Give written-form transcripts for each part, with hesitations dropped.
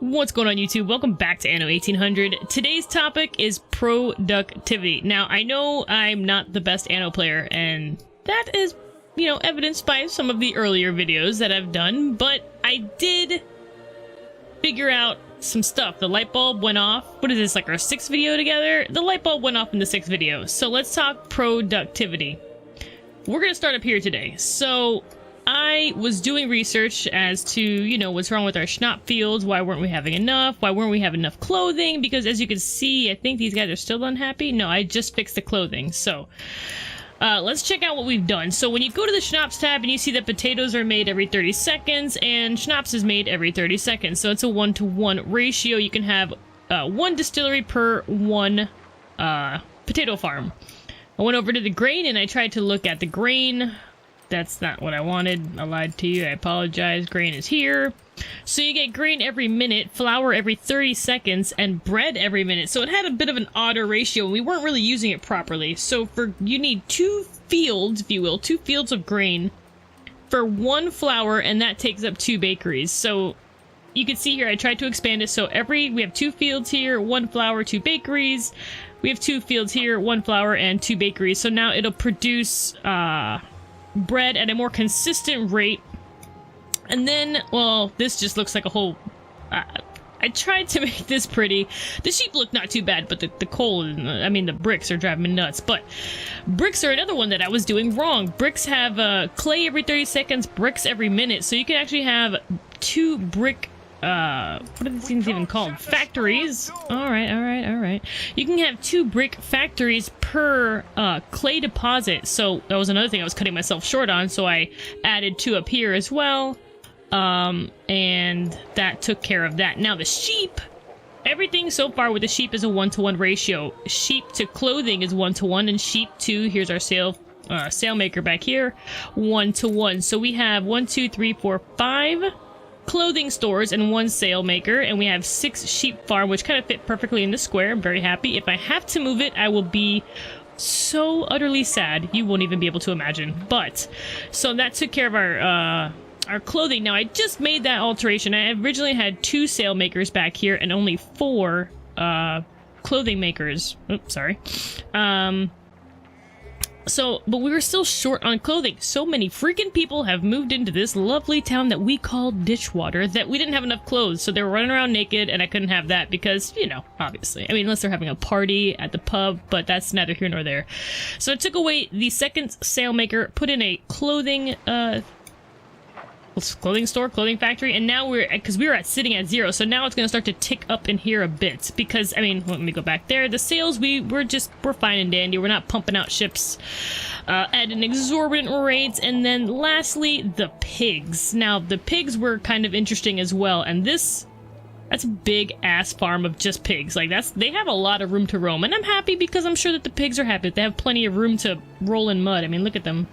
What's going on, YouTube? Welcome back to Anno 1800. Today's topic is productivity. Now, I know I'm not the best Anno player, and that is, evidenced by some of the earlier videos that I've done, but I did figure out some stuff. The light bulb went off. What is this, like our 6th video together? The light bulb went off in the 6th video. So let's talk productivity. We're going to start up here today. So I was doing research as to, what's wrong with our schnapp fields, why weren't we having enough, why weren't we having enough clothing, because as you can see, I think these guys are still unhappy. No, I just fixed the clothing. So let's check out what we've done. So when you go to the schnapps tab and you see that potatoes are made every 30 seconds and schnapps is made every 30 seconds. So it's a 1-to-1 ratio. You can have one distillery per one potato farm. I went over to the grain and I tried to look at the grain. That's not what I wanted. I lied to you. I apologize. Grain is here. So you get grain every minute, flour every 30 seconds, and bread every minute. So it had a bit of an odder ratio, and we weren't really using it properly. So you need 2 fields, if you will, 2 fields of grain for 1 flour, and that takes up 2 bakeries. So you can see here, I tried to expand it. So we have 2 fields here, 1 flour, 2 bakeries. We have 2 fields here, 1 flour, and 2 bakeries. So now it'll produce bread at a more consistent rate. And then, well, this just looks like a whole... I tried to make this pretty. The sheep look not too bad, but the coal, the bricks are driving me nuts. But bricks are another one that I was doing wrong. Bricks have clay every 30 seconds, bricks every minute. So you can actually have 2 brick... what are these things even called? Factories. Alright. You can have 2 brick factories per clay deposit. So that was another thing I was cutting myself short on, so I added 2 up here as well. And that took care of that. Now the sheep, everything so far with the sheep is a 1-to-1 ratio. Sheep to clothing is 1-to-1, and sheep to, here's our sailmaker back here, 1-to-1. So we have 1, 2, 3, 4, 5 clothing stores and 1 sailmaker, and we have 6 sheep farm, which kind of fit perfectly in the square. I'm very happy. If I have to move it, I will be so utterly sad you won't even be able to imagine. But so that took care of our clothing. Now I just made that alteration. I originally had 2 sailmakers back here and only 4 clothing makers. Oops, sorry. But we were still short on clothing. So many freaking people have moved into this lovely town that we call Ditchwater that we didn't have enough clothes. So they were running around naked, and I couldn't have that because, obviously. Unless they're having a party at the pub, but that's neither here nor there. So I took away the 2nd sailmaker, put in a clothing store, clothing factory, and now because we were sitting at 0, so now it's going to start to tick up in here a bit, because, let me go back there. The sales, we're fine and dandy. We're not pumping out ships at an exorbitant rate. And then lastly, the pigs. Now, the pigs were kind of interesting as well, and that's a big ass farm of just pigs. They have a lot of room to roam, and I'm happy because I'm sure that the pigs are happy. They have plenty of room to roll in mud. Look at them.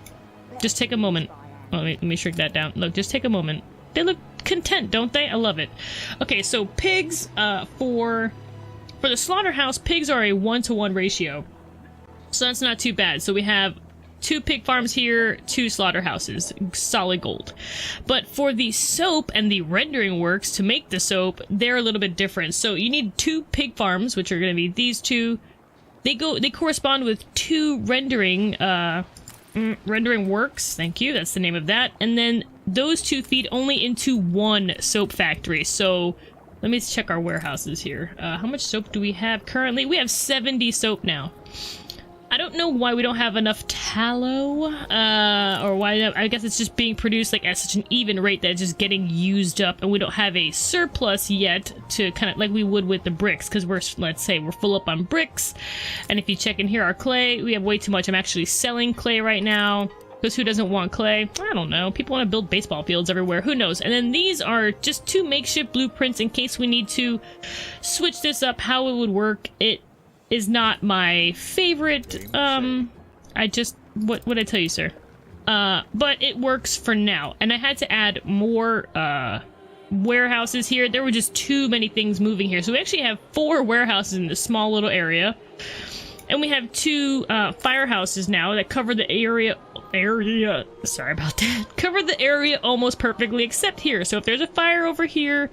Just take a moment. Oh, let me shrink that down. Look, just take a moment. They look content, don't they? I love it. Okay, so pigs, for the slaughterhouse, pigs are a 1-to-1 ratio. So that's not too bad. So we have 2 pig farms here, 2 slaughterhouses. Solid gold. But for the soap and the rendering works to make the soap, they're a little bit different. So you need 2 pig farms, which are going to be these 2. They correspond with 2 rendering works, thank you, that's the name of that. And then those 2 feed only into 1 soap factory. So let me check our warehouses here. How much soap do we have currently? We have 70 soap now. I don't know why we don't have enough tallow, or why. I guess it's just being produced at such an even rate that it's just getting used up, and we don't have a surplus yet to kind of like we would with the bricks, because let's say we're full up on bricks. And if you check in here, our clay, we have way too much. I'm actually selling clay right now, because who doesn't want clay? I don't know. People want to build baseball fields everywhere. Who knows? And then these are just 2 makeshift blueprints in case we need to switch this up, how it would work. It is not my favorite. What would I tell you, sir? But it works for now. And I had to add more warehouses here. There were just too many things moving here. So we actually have 4 warehouses in this small little area. And we have 2 firehouses now that cover the area. Sorry about that. Cover the area almost perfectly, except here. So if there's a fire over here,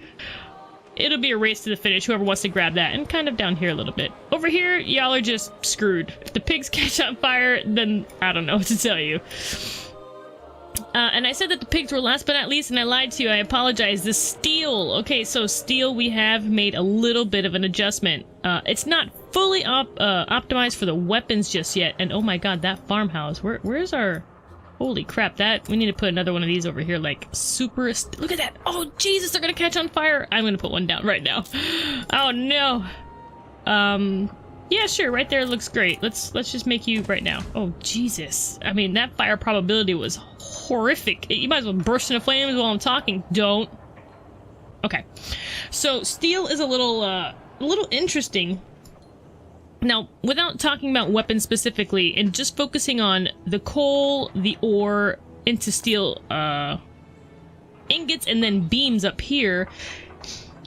it'll be a race to the finish, whoever wants to grab that, and kind of down here a little bit. Over here, y'all are just screwed. If the pigs catch on fire, then I don't know what to tell you. And I said that the pigs were last but not least, and I lied to you. I apologize. The steel. Okay, so steel, we have made a little bit of an adjustment. It's not fully optimized for the weapons just yet. And oh my god, that farmhouse. Where's our... Holy crap, that... We need to put another one of these over here, like, super... Look at that! Oh, Jesus, they're gonna catch on fire! I'm gonna put one down right now. Oh, no! Yeah, sure, right there looks great. Let's just make you right now. Oh, Jesus. I mean, that fire probability was horrific. You might as well burst into flames while I'm talking. Don't. Okay. So, steel is a little interesting. Now, without talking about weapons specifically, and just focusing on the coal, the ore, into steel ingots, and then beams up here.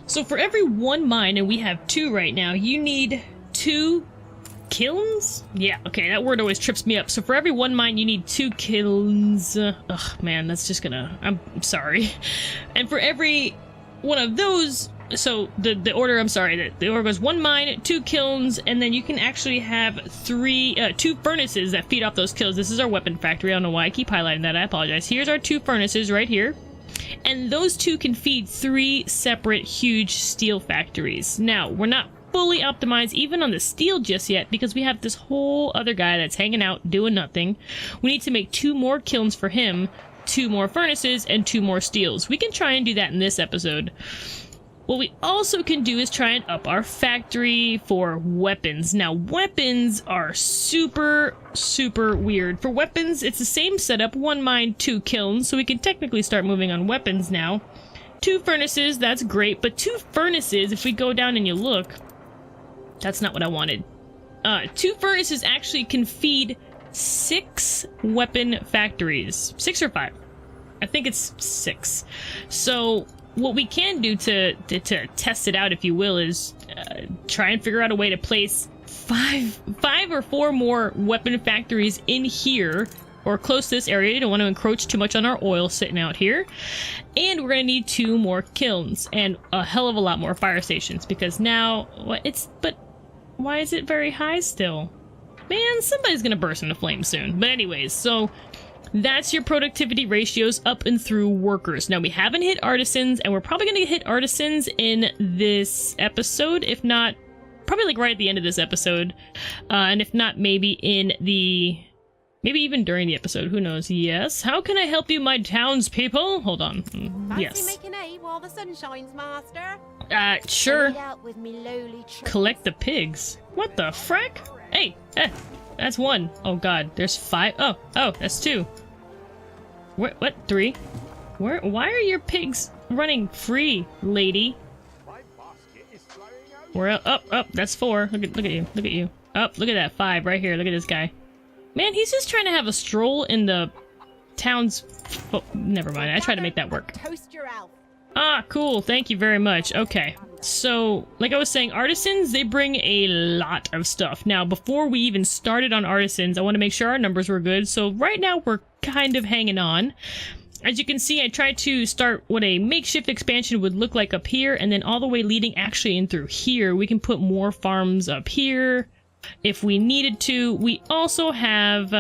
So for every one mine, and we have 2 right now, you need 2 kilns? Yeah, okay, that word always trips me up. So for every one mine, you need 2 kilns. Ugh, man, that's just gonna... I'm sorry. And for every one of those... So the order, I'm sorry, the order goes 1 mine, 2 kilns, and then you can actually have 2 furnaces that feed off those kilns. This is our weapon factory. I don't know why I keep highlighting that. I apologize. Here's our 2 furnaces right here. And those 2 can feed 3 separate huge steel factories. Now, we're not fully optimized even on the steel just yet because we have this whole other guy that's hanging out doing nothing. We need to make 2 more kilns for him, 2 more furnaces, and 2 more steels. We can try and do that in this episode. What we also can do is try and up our factory for weapons. Now, weapons are super weird. For weapons, it's the same setup, 1 mine, 2 kilns, so we can technically start moving on weapons now. 2 furnaces, that's great, but 2 furnaces, if we go down and you look, that's not what I wanted. 2 furnaces actually can feed 6 weapon factories. 6 or 5? I think it's 6. So... what we can do to test it out, if you will, is try and figure out a way to place 5 or 4 more weapon factories in here, or close to this area. You don't want to encroach too much on our oil sitting out here. And we're going to need 2 more kilns, and a hell of a lot more fire stations, because now, but why is it very high still? Man, somebody's going to burst into flames soon. But anyways, so... that's your productivity ratios up and through workers. Now, we haven't hit artisans, and we're probably going to hit artisans in this episode. If not, probably like right at the end of this episode. And if not, maybe in the... maybe even during the episode. Who knows? Yes. How can I help you, my townspeople? Hold on. Yes. Fancy making hay while the sun shines, master? Sure. Out with me lowly Collect the pigs. What the frack? Hey, that's 1. Oh god, there's 5. Oh, that's 2. What? 3? Why are your pigs running free, lady? Where? Up. That's 4. Look at you. Up. Look at that 5 right here. Look at this guy. Man, he's just trying to have a stroll in the town's. Oh, never mind. I tried to make that work. Toast your elf. Ah, cool. Thank you very much. Okay. So, like I was saying, artisans, they bring a lot of stuff. Now, before we even started on artisans, I want to make sure our numbers were good. So right now, we're kind of hanging on. As you can see, I tried to start what a makeshift expansion would look like up here, and then all the way leading actually in through here. We can put more farms up here if we needed to. We also have,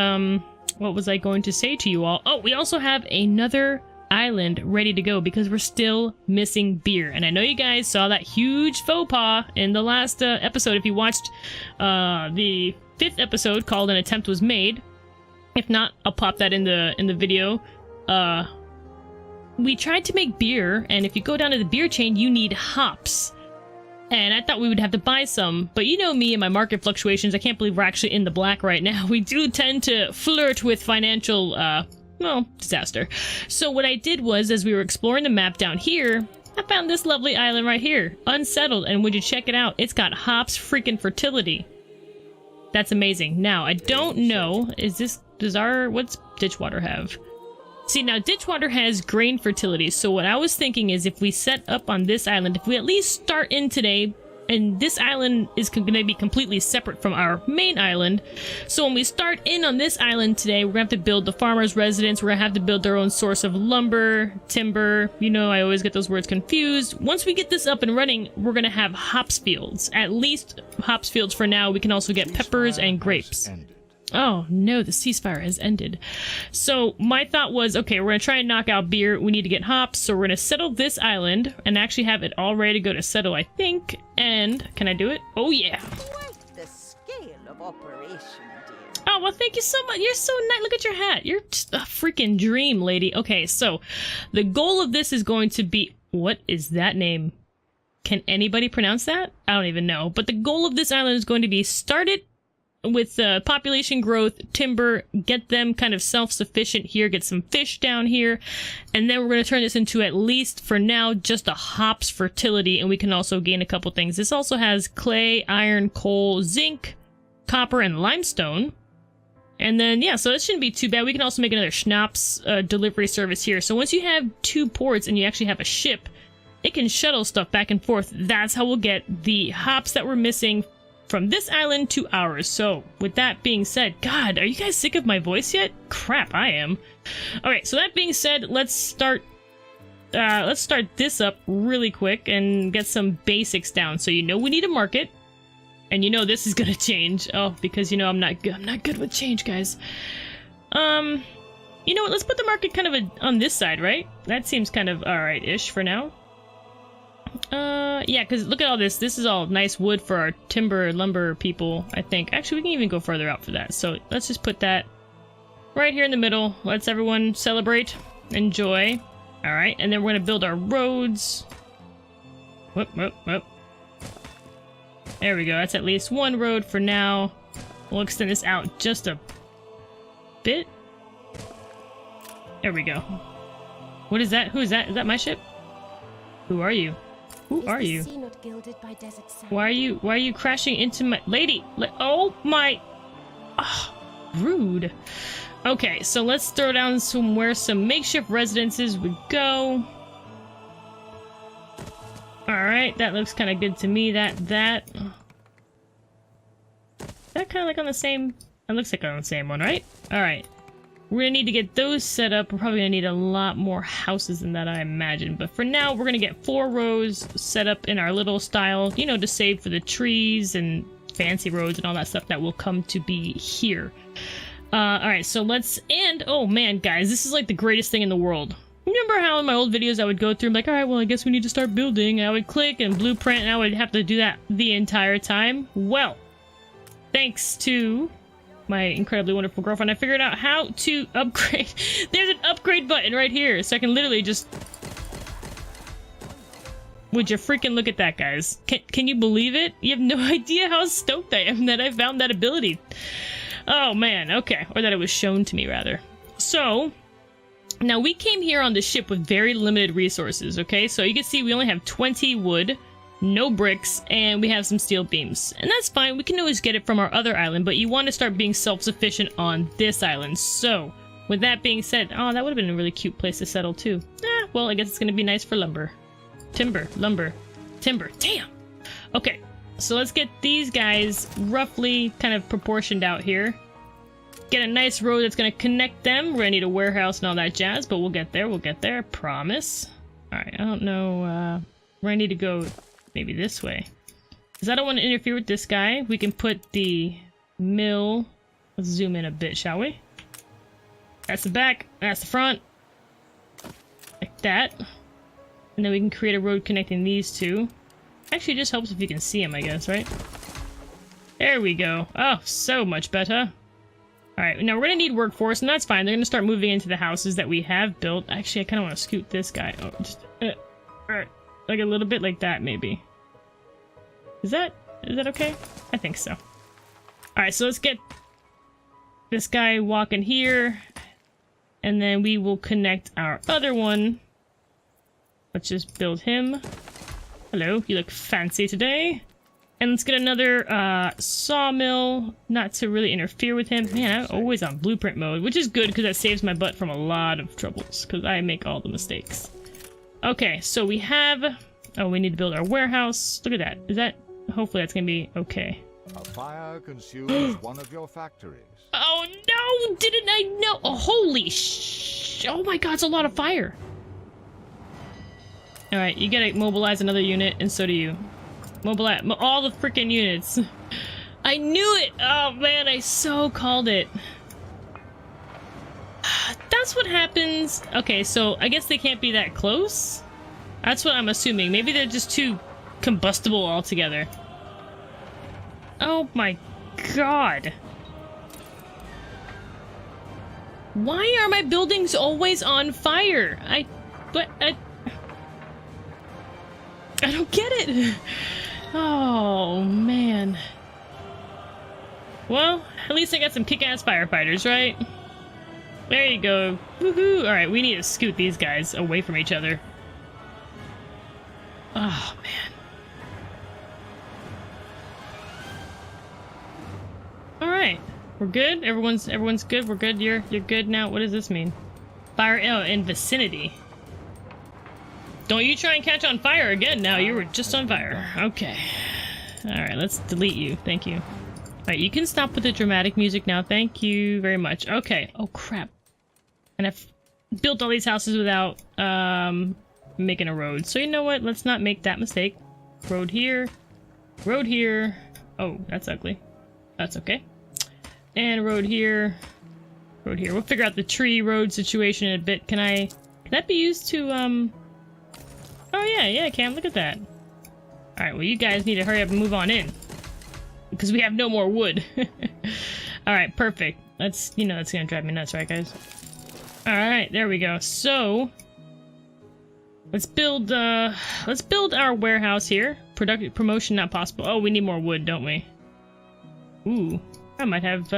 what was I going to say to you all? Oh, we also have another island ready to go because we're still missing beer. And I know you guys saw that huge faux pas in the last episode. If you watched the 5th episode called An Attempt Was Made. If not, I'll pop that in the video. We tried to make beer, and if you go down to the beer chain, you need hops. And I thought we would have to buy some, but you know me and my market fluctuations, I can't believe we're actually in the black right now. We do tend to flirt with financial, well, disaster. So what I did was, as we were exploring the map down here, I found this lovely island right here, unsettled, and would you check it out? It's got hops freaking fertility. That's amazing. Now, I don't know, what's Ditchwater have? See, now Ditchwater has grain fertility, so what I was thinking is if we set up on this island, if we at least start in today and this island is going to be completely separate from our main island. So when we start in on this island today, we're going to have to build the farmer's residence. We're going to have to build their own source of lumber, timber. You know, I always get those words confused. Once we get this up and running, we're going to have hops fields. At least hops fields for now. We can also get peppers and grapes. Oh no, the ceasefire has ended. So my thought was, okay, we're going to try and knock out beer. We need to get hops, so we're going to settle this island and actually have it all ready to go to settle, I think. And can I do it? Oh yeah. Quite the scale of operation, dear. Oh, well, thank you so much. You're so nice. Look at your hat. You're just a freaking dream, lady. Okay, so the goal of this is going to be... What is that name? Can anybody pronounce that? I don't even know. But the goal of this island is going to be started with population growth, timber, get them kind of self-sufficient here, get some fish down here, and then we're going to turn this into, at least for now, just a hops fertility, and we can also gain a couple things. This also has clay, iron, coal, zinc, copper, and limestone. And then, yeah, so that shouldn't be too bad. We can also make another schnapps delivery service here. So once you have 2 ports and you actually have a ship, it can shuttle stuff back and forth. That's how we'll get the hops that we're missing from this island to ours. So with that being said, God, are you guys sick of my voice yet? Crap, I am. Alright, so that being said, let's start this up really quick and get some basics down. So you know we need a market, and you know this is gonna change. Oh, because you know I'm not good with change, guys. You know what, let's put the market kind of on this side, right? That seems kind of alright-ish for now. Yeah, because look at all this. This is all nice wood for our timber, lumber people, I think. Actually, we can even go further out for that. So let's just put that right here in the middle. Let's everyone celebrate, enjoy. All right, and then we're going to build our roads. Whoop, whoop, whoop. There we go. That's at least 1 road for now. We'll extend this out just a bit. There we go. What is that? Who is that? Is that my ship? Who are you? Who are you? Why are you crashing into my lady? Oh my! Oh, rude. Okay, so let's throw down somewhere some makeshift residences would go. All right, that looks kind of good to me. That kind of like on the same. It looks like on the same one, right? All right. We're gonna need to get those set up. We're probably gonna need a lot more houses than that, I imagine. But for now, we're gonna get 4 rows set up in our little style, you know, to save for the trees and fancy roads and all that stuff that will come to be here. Alright, so let's... And, oh man, guys, this is like the greatest thing in the world. Remember how in my old videos I would go through and be like, alright, well, I guess we need to start building. And I would click and blueprint, and I would have to do that the entire time. Well, thanks to my incredibly wonderful girlfriend, I figured out how to upgrade. There's an upgrade button right here, so I can literally just... Would you freaking look at that, guys? Can you believe it? You have no idea how stoked I am that I found that ability. Oh man, okay. Or that it was shown to me, rather. So, now we came here on the ship with very limited resources, okay? So you can see we only have 20 wood, no bricks, and we have some steel beams. And that's fine, we can always get it from our other island, but you want to start being self-sufficient on this island. So, with that being said, oh, that would have been a really cute place to settle too. Well, I guess it's going to be nice for lumber. Timber, lumber, timber, damn! Okay, so let's get these guys roughly kind of proportioned out here. Get a nice road that's going to connect them. We're going to need a warehouse and all that jazz, but we'll get there, promise. Alright, I don't know, where I need to go. Maybe this way. Because I don't want to interfere with this guy. We can put the mill... Let's zoom in a bit, shall we? That's the back. That's the front. Like that. And then we can create a road connecting these two. Actually, it just helps if you can see them, I guess, right? There we go. Oh, so much better. Alright, now we're going to need workforce, and that's fine. They're going to start moving into the houses that we have built. Actually, I kind of want to scoot this guy. Oh, just... Alright. Like a little bit like that, maybe. Is that okay? I think so. Alright, so let's get this guy walking here. And then we will connect our other one. Let's just build him. Hello, you look fancy today. And let's get another sawmill, not to really interfere with him. Man, I'm always on blueprint mode, which is good because that saves my butt from a lot of troubles, because I make all the mistakes. Okay, so we have... Oh, we need to build our warehouse. Look at that. Is that... hopefully that's gonna be okay. A fire consumes one of your factories. Oh no! Didn't I know? Oh, holy oh my god, it's a lot of fire. Alright, you gotta mobilize another unit, and so do you. Mobilize all the freaking units. I knew it! Oh man, I so called it. That's what happens. Okay, so I guess they can't be that close? That's what I'm assuming. Maybe they're just too combustible altogether. Oh my god. Why are my buildings always on fire? I don't get it. Oh man. Well, at least I got some kick-ass firefighters, right? There you go. Woohoo! Alright, we need to scoot these guys away from each other. Oh, man. Alright. We're good? Everyone's good? We're good? You're good now? What does this mean? Fire in vicinity. Don't you try and catch on fire again now. You were just on fire. Okay. Alright, let's delete you. Thank you. Alright, you can stop with the dramatic music now. Thank you very much. Okay. Oh, crap. And I've built all these houses without, making a road. So you know what? Let's not make that mistake. Road here. Road here. Oh, that's ugly. That's okay. And road here. Road here. We'll figure out the tree road situation in a bit. Can that be used to, Oh, yeah, Cam. Look at that. Alright, well, you guys need to hurry up and move on in. Because we have no more wood. Alright, perfect. That's gonna drive me nuts, right, guys? Alright, there we go. So, let's build our warehouse here. Promotion not possible. Oh, we need more wood, don't we? Ooh, that might have,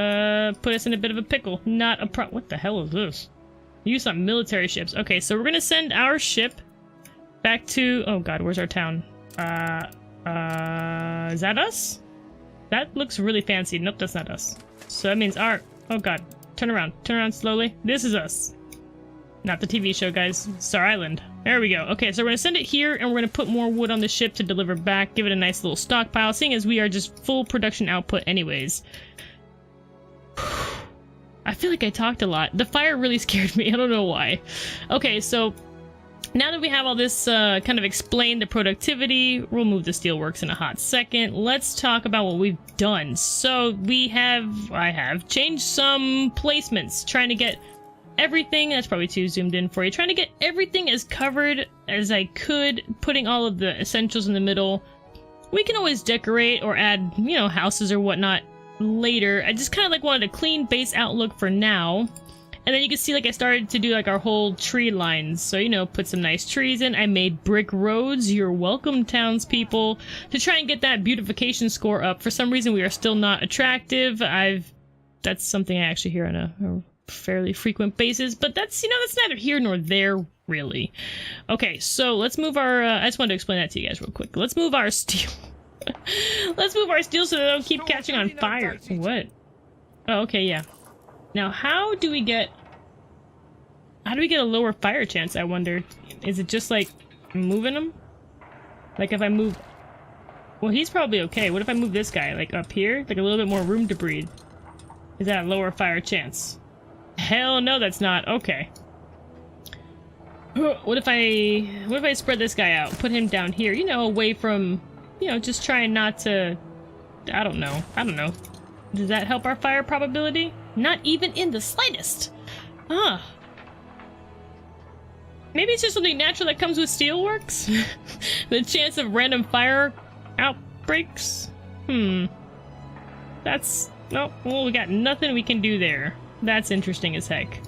put us in a bit of a pickle. Not a what the hell is this? Use some military ships. Okay, so we're gonna send our ship back to, oh god, where's our town? Is that us? That looks really fancy. Nope, that's not us. So that means our, oh god, turn around slowly. This is us. Not the TV show, guys. Star Island. There we go. Okay, so we're gonna send it here, and we're gonna put more wood on the ship to deliver back, give it a nice little stockpile, seeing as we are just full production output anyways. I feel like I talked a lot. The fire really scared me. I don't know why. Okay, so now that we have all this kind of explained the productivity, we'll move the Steelworks in a hot second. Let's talk about what we've done. So I have changed some placements, trying to get everything, that's probably too zoomed in for you, trying to get everything as covered as I could, putting all of the essentials in the middle. We can always decorate or add, houses or whatnot later. I just kind of wanted a clean base outlook for now. And then you can see, I started to do, our whole tree lines. So, put some nice trees in. I made brick roads. You're welcome, townspeople. To try and get that beautification score up. For some reason, we are still not attractive. That's something I actually hear on a fairly frequent basis. But that's, that's neither here nor there, really. Okay, so let's move our, I just wanted to explain that to you guys real quick. Let's move our steel. Let's move our steel so they don't keep catching on fire. What? Oh, okay, yeah. Now, how do we get a lower fire chance, I wonder? Is it just, moving them? If I move... Well, he's probably okay. What if I move this guy, up here? A little bit more room to breathe. Is that a lower fire chance? Hell no, that's not. Okay. What if I spread this guy out? Put him down here, away from... just trying not to... I don't know. Does that help our fire probability? Not even in the slightest. Ah. Maybe it's just something natural that comes with Steelworks? The chance of random fire outbreaks? That's... Oh, well, we got nothing we can do there. That's interesting as heck.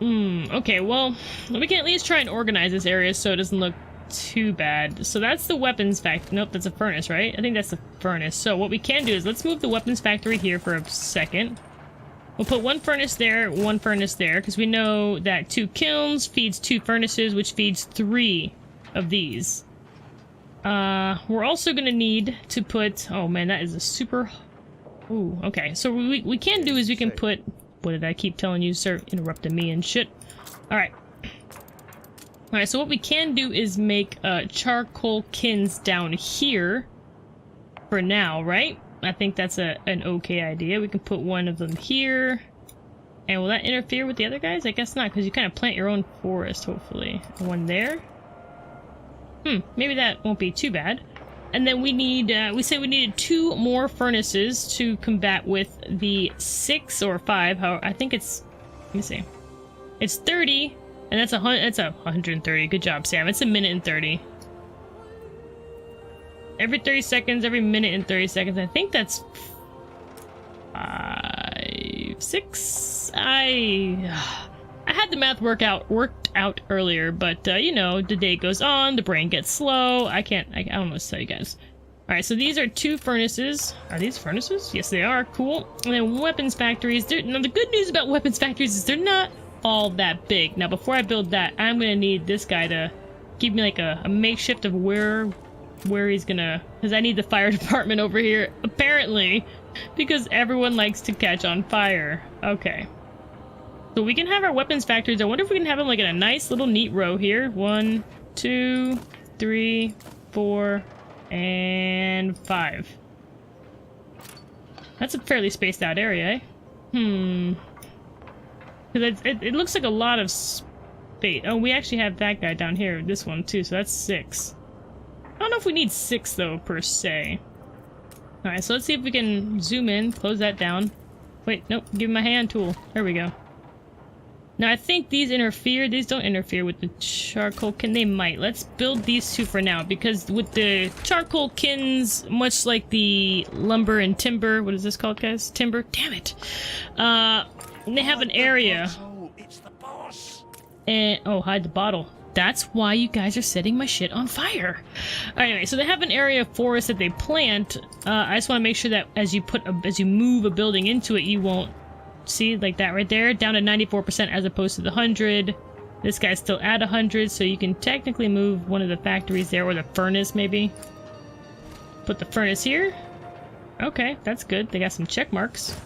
Okay, well, we can at least try and organize this area so it doesn't look too bad. So that's the weapons factory. Nope, that's a furnace, right? I think that's the furnace. So what we can do is let's move the weapons factory here for a second. We'll put one furnace there, because we know that 2 kilns feeds 2 furnaces, which feeds 3 of these. We're also gonna need to put... Oh man, that is a super... Ooh, okay. So what we can do is we can put... What did I keep telling you, sir? Interrupting me and shit. Alright. Alright, so what we can do is make charcoal kilns down here. for now, right? I think that's an okay idea. We can put one of them here. And will that interfere with the other guys? I guess not, because you kind of plant your own forest, hopefully. One there. Maybe that won't be too bad. And then we need, we said we needed 2 more furnaces to combat with the 6 or 5. How I think it's, let me see. It's 30, and that's 130. Good job, Sam. It's a minute and 30. Every 30 seconds, every minute and 30 seconds. I think that's 5, 6. I had the math worked out earlier, but you know, the day goes on, the brain gets slow. I don't know what to tell you guys. All right, so these are 2 furnaces. Are these furnaces? Yes, they are. Cool. And then weapons factories. Now, the good news about weapons factories is they're not all that big. Now, before I build that, I'm gonna need this guy to give me like a makeshift of where he's gonna, because I need the fire department over here, apparently, because everyone likes to catch on fire. Okay. So we can have our weapons factories. I wonder if we can have them like in a nice little neat row here. 1, 2, 3, 4, and 5. That's a fairly spaced out area, eh? Because it looks like a lot of space. Oh, we actually have that guy down here, this one too, so that's 6. I don't know if we need 6 though, per se. Alright, so let's see if we can zoom in, close that down. Wait, nope, give me my hand tool. There we go. Now I think these don't interfere with the charcoal kin. They might. Let's build these 2 for now, because with the charcoal kins, much like the lumber and timber, what is this called, guys? Timber? Damn it! They have an area. It's the boss. And oh, hide the bottle. That's why you guys are setting my shit on fire. Anyway, so they have an area of forest that they plant. I just want to make sure that as you move a building into it, you won't see like that right there, down to 94% as opposed to the 100. This guy's still at 100, so you can technically move one of the factories there, or the furnace maybe. Put the furnace here. Okay, that's good. They got some check marks.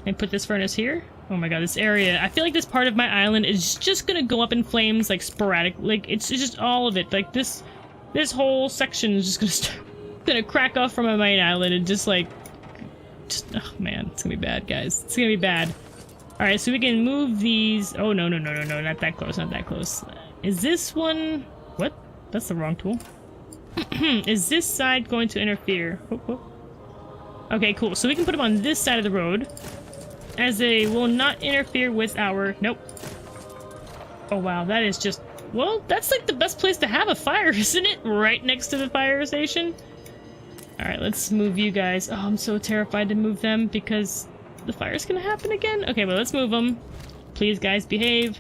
And put this furnace here. Oh my god, this area. I feel like this part of my island is just gonna go up in flames, like sporadic. Like it's just all of it. Like this whole section is just gonna crack off from my main island and just like, oh man, it's gonna be bad, guys. It's gonna be bad. All right, so we can move these. Oh no, not that close, not that close. Is this one? What? That's the wrong tool. Is this side going to interfere? Okay, cool. So we can put them on this side of the road, as they will not interfere with our... Nope. Oh, wow. That is just... Well, that's like the best place to have a fire, isn't it? Right next to the fire station. Alright, let's move you guys. Oh, I'm so terrified to move them because the fire's gonna happen again. Okay, well, let's move them. Please, guys, behave.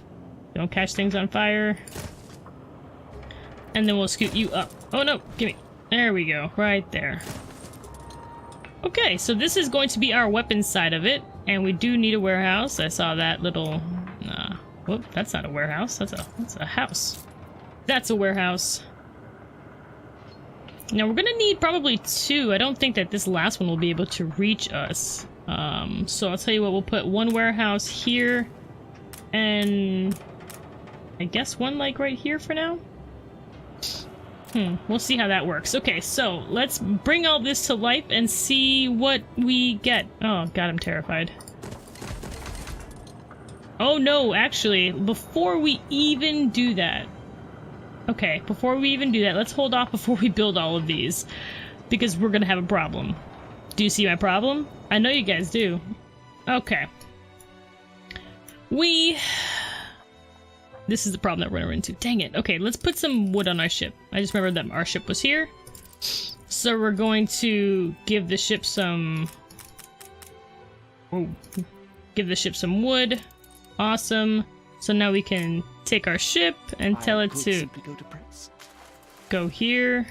Don't catch things on fire. And then we'll scoot you up. Oh, no. Gimme. There we go. Right there. Okay, so this is going to be our weapons side of it. And we do need a warehouse. I saw that little... whoop, that's not a warehouse. That's a house. That's a warehouse. Now, we're gonna need probably 2. I don't think that this last one will be able to reach us. So I'll tell you what, we'll put 1 warehouse here. And... I guess 1, like, right here for now? We'll see how that works. Okay, so let's bring all this to life and see what we get. Oh god, I'm terrified. Oh no, actually, before we even do that... Okay, before we even do that, let's hold off before we build all of these. Because we're gonna have a problem. Do you see my problem? I know you guys do. Okay. This is the problem that we're gonna run into. Dang it. Okay, let's put some wood on our ship. I just remembered that our ship was here. So we're going to give the ship some... Oh. Give the ship some wood. Awesome. So now we can take our ship and tell it to go here.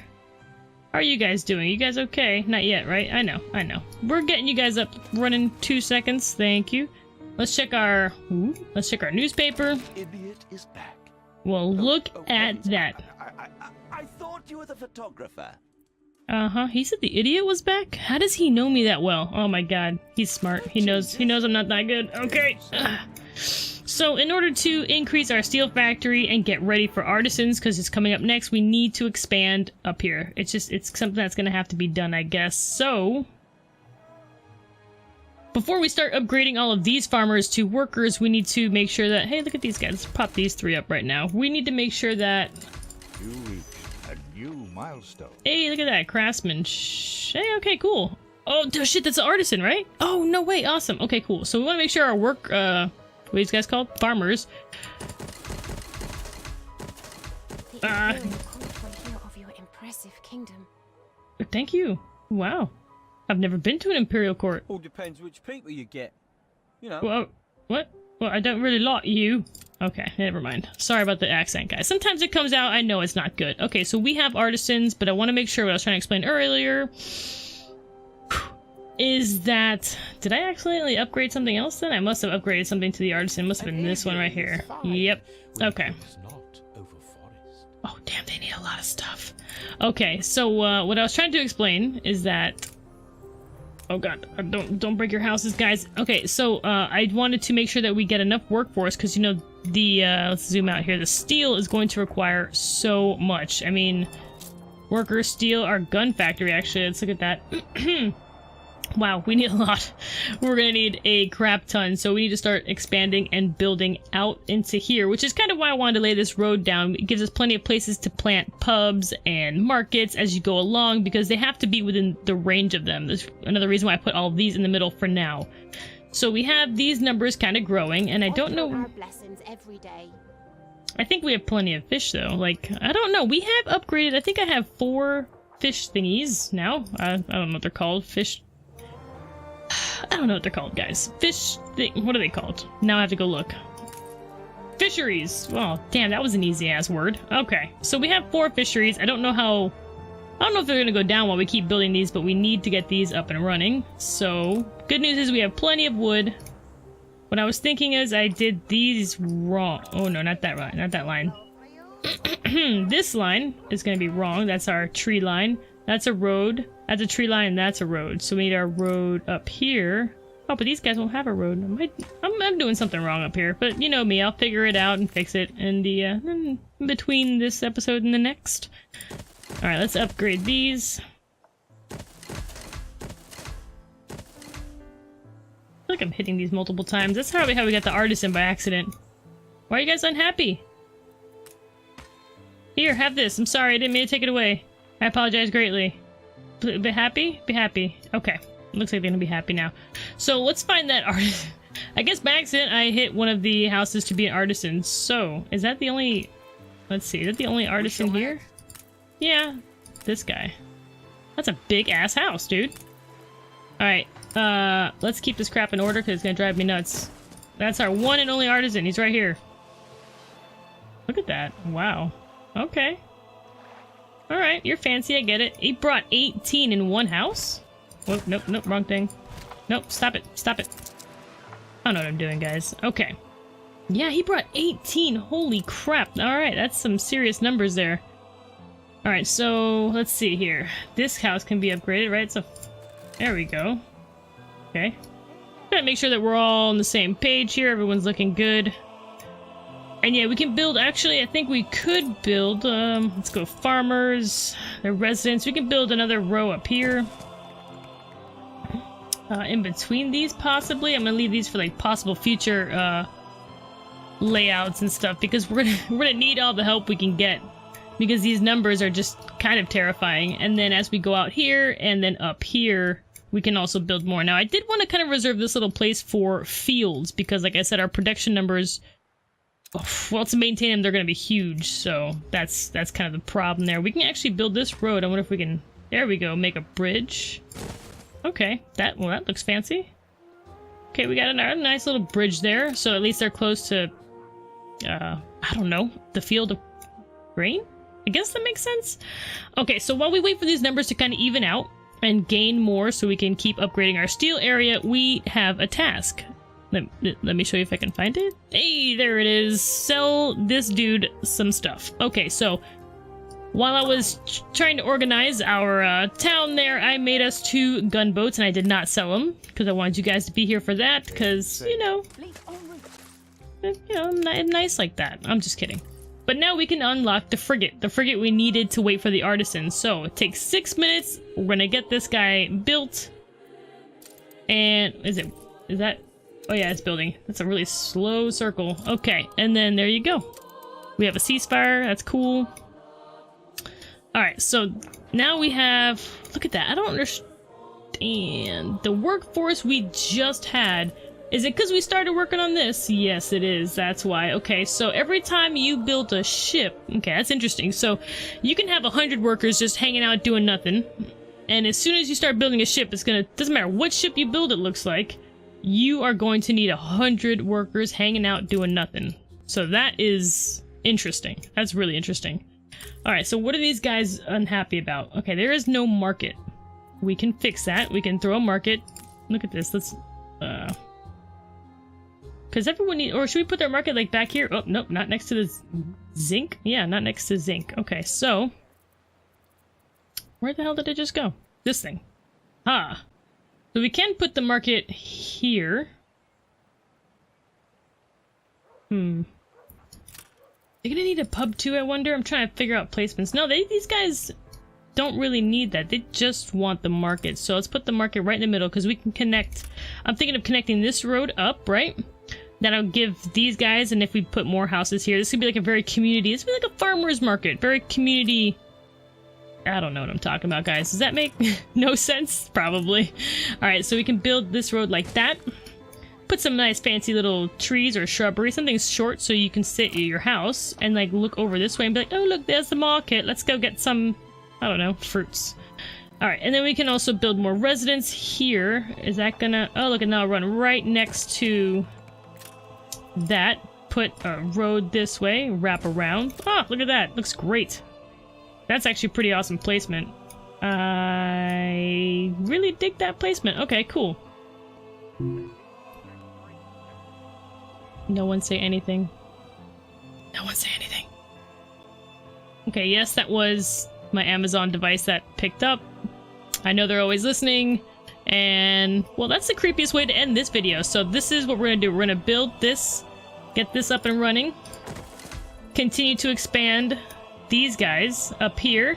How are you guys doing? You guys okay? Not yet, right? I know. We're getting you guys up running 2 seconds. Thank you. Let's check our newspaper. Idiot is back. Well, look at that. I thought you were the photographer. Uh-huh. He said the idiot was back? How does he know me that well? Oh my god. He's smart. He knows I'm not that good. Okay. So in order to increase our steel factory and get ready for artisans, because it's coming up next, we need to expand up here. It's something that's going to have to be done, I guess. So before we start upgrading all of these farmers to workers, we need to make sure that, hey, look at these guys. Let's pop these 3 up right now. We need to make sure that... You reach a new milestone. Hey, look at that. Craftsman. Hey, okay, cool. Oh, shit, that's an artisan, right? Oh, no way. Awesome. Okay, cool. So we want to make sure our work... what are these guys called? Farmers. Of your impressive kingdom. Thank you. Wow. I've never been to an imperial court. All depends which people you get. You know. Well, what? Well, I don't really like you. Okay, never mind. Sorry about the accent, guys. Sometimes it comes out, I know it's not good. Okay, so we have artisans, but I want to make sure what I was trying to explain earlier is that... Did I accidentally upgrade something else then? I must have upgraded something to the artisan. It must have been this one right here. Yep. Okay. Oh, damn, they need a lot of stuff. Okay, so what I was trying to explain is that... Oh god, don't break your houses, guys. Okay, so I wanted to make sure that we get enough workforce, because, you know, the, let's zoom out here. The steel is going to require so much. I mean, workers, steel, our gun factory, actually. Let's look at that. Wow, we need a lot. We're gonna need a crap ton, so we need to start expanding and building out into here, which is kind of why I wanted to lay this road down. It gives us plenty of places to plant pubs and markets as you go along, because they have to be within the range of them. That's another reason why I put all of these in the middle for now. So we have these numbers kind of growing, and I don't know... Our blessings every day. I think we have plenty of fish, though. Like, I don't know. We have upgraded... I think I have 4 fish thingies now. I don't know what they're called. Fish... I don't know what they're called, guys. What are they called? Now I have to go look. Fisheries! Oh, damn, that was an easy-ass word. Okay, so we have 4 fisheries. I don't know if they're gonna go down while we keep building these, but we need to get these up and running. So, good news is we have plenty of wood. What I was thinking is I did these wrong. Oh, no, not that line. Not that line. This line is gonna be wrong. That's our tree line. That's a road. That's a tree line, and that's a road. So we need our road up here. Oh, but these guys won't have a road. I'm doing something wrong up here. But you know me, I'll figure it out and fix it in the in between this episode and the next. All right, let's upgrade these. I feel like I'm hitting these multiple times. That's probably how we got the artisan by accident. Why are you guys unhappy? Here, have this. I'm sorry, I didn't mean to take it away. I apologize greatly. Be happy? Be happy. Okay. Looks like they're gonna be happy now. So let's find that artisan. I guess by accident I hit one of the houses to be an artisan. So, is that the only... Let's see, is that the only artisan here? Yeah, this guy. That's a big-ass house, dude. Alright, let's keep this crap in order because it's gonna drive me nuts. That's our one and only artisan. He's right here. Look at that. Wow. Okay. Alright, you're fancy, I get it. He brought 18 in one house? Whoop, nope, nope, wrong thing. Nope, stop it, stop it. I don't know what I'm doing, guys. Okay. Yeah, he brought 18, holy crap. Alright, that's some serious numbers there. Alright, so, let's see here. This house can be upgraded, right? So, there we go. Okay. Gotta make sure that we're all on the same page here, everyone's looking good. And yeah, we can build, actually, I think we could build, let's go farmers, their residents. We can build another row up here. In between these, possibly. I'm gonna leave these for, like, possible future, layouts and stuff, because we're gonna need all the help we can get. Because these numbers are just kind of terrifying. And then as we go out here, and then up here, we can also build more. Now, I did want to kind of reserve this little place for fields, because, like I said, our production numbers... Well, to maintain them, they're going to be huge, so that's kind of the problem there. We can actually build this road. I wonder if we can... There we go, make a bridge. Okay, that looks fancy. Okay, we got a nice little bridge there, so at least they're close to... I don't know, the field of grain? I guess that makes sense? Okay, so while we wait for these numbers to kind of even out and gain more so we can keep upgrading our steel area, we have a task. Let me show you if I can find it. Hey, there it is. Sell this dude some stuff. Okay, so while I was trying to organize our town there, I made us 2 gunboats, and I did not sell them because I wanted you guys to be here for that because, you know, you know, nice like that. I'm just kidding. But now we can unlock the frigate we needed to wait for the artisan. So it takes 6 minutes. We're gonna get this guy built. And is that? Oh yeah, it's building. That's a really slow circle. Okay, and then there you go. We have a ceasefire. That's cool. All right, so now we have. Look at that. I don't understand. The workforce we just had. Is it because we started working on this? Yes, it is. That's why. Okay, so every time you build a ship... Okay, that's interesting. So you can have 100 workers just hanging out doing nothing. And as soon as you start building a ship, it's gonna... Doesn't matter what ship you build, it looks like. You are going to need 100 workers hanging out doing nothing. So that is interesting. That's really interesting. Alright, so what are these guys unhappy about? Okay, there is no market. We can fix that. We can throw a market. Look at this. Let's... Because everyone needs... Or should we put their market, like, back here? Oh, nope, not next to the zinc? Yeah, not next to zinc. Okay, so... Where the hell did it just go? This thing. Ah. So we can put the market here. They're gonna need a pub too, I wonder? I'm trying to figure out placements. No, these guys don't really need that. They just want the market. So let's put the market right in the middle because we can connect... I'm thinking of connecting this road up, right? That'll give these guys, and if we put more houses here, this could be like a very community. This would be like a farmer's market. Very community... I don't know what I'm talking about, guys. Does that make no sense? Probably. Alright, so we can build this road like that. Put some nice fancy little trees or shrubbery, something short so you can sit at your house and like look over this way and be like, oh look, there's the market. Let's go get some, I don't know, fruits. Alright, and then we can also build more residents here. Is that gonna... Oh, look, and now run right next to that. Put a road this way, wrap around. Oh, look at that. Looks great. That's actually pretty awesome placement. I really dig that placement. Okay, cool. No one say anything. No one say anything. Okay, yes, that was my Amazon device that picked up. I know they're always listening. And, well, that's the creepiest way to end this video. So this is what we're going to do. We're going to build this, get this up and running, continue to expand these guys up here.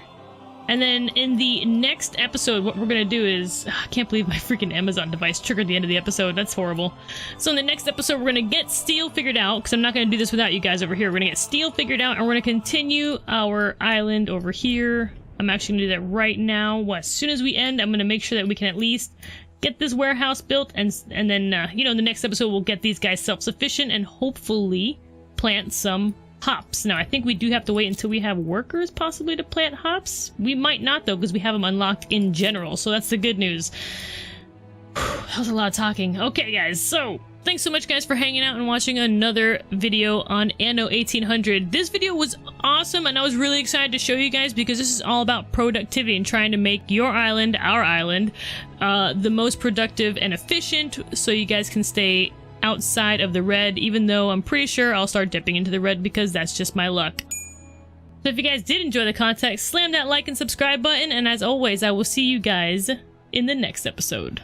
And then in the next episode, what we're going to do is... I can't believe my freaking Amazon device triggered the end of the episode. That's horrible. So in the next episode, we're going to get steel figured out, because I'm not going to do this without you guys over here. We're going to get steel figured out, and we're going to continue our island over here. I'm actually going to do that right now. Well, as soon as we end, I'm going to make sure that we can at least get this warehouse built, and then, you know, in the next episode, we'll get these guys self-sufficient and hopefully plant some hops. Now, I think we do have to wait until we have workers, possibly, to plant hops. We might not, though, because we have them unlocked in general, so that's the good news. That was a lot of talking. Okay, guys, so thanks so much, guys, for hanging out and watching another video on Anno 1800. This video was awesome, and I was really excited to show you guys because this is all about productivity and trying to make your island, our island, the most productive and efficient so you guys can stay outside of the red, even though I'm pretty sure I'll start dipping into the red because that's just my luck. So if you guys did enjoy the content, slam that like and subscribe button, and as always, I will see you guys in the next episode.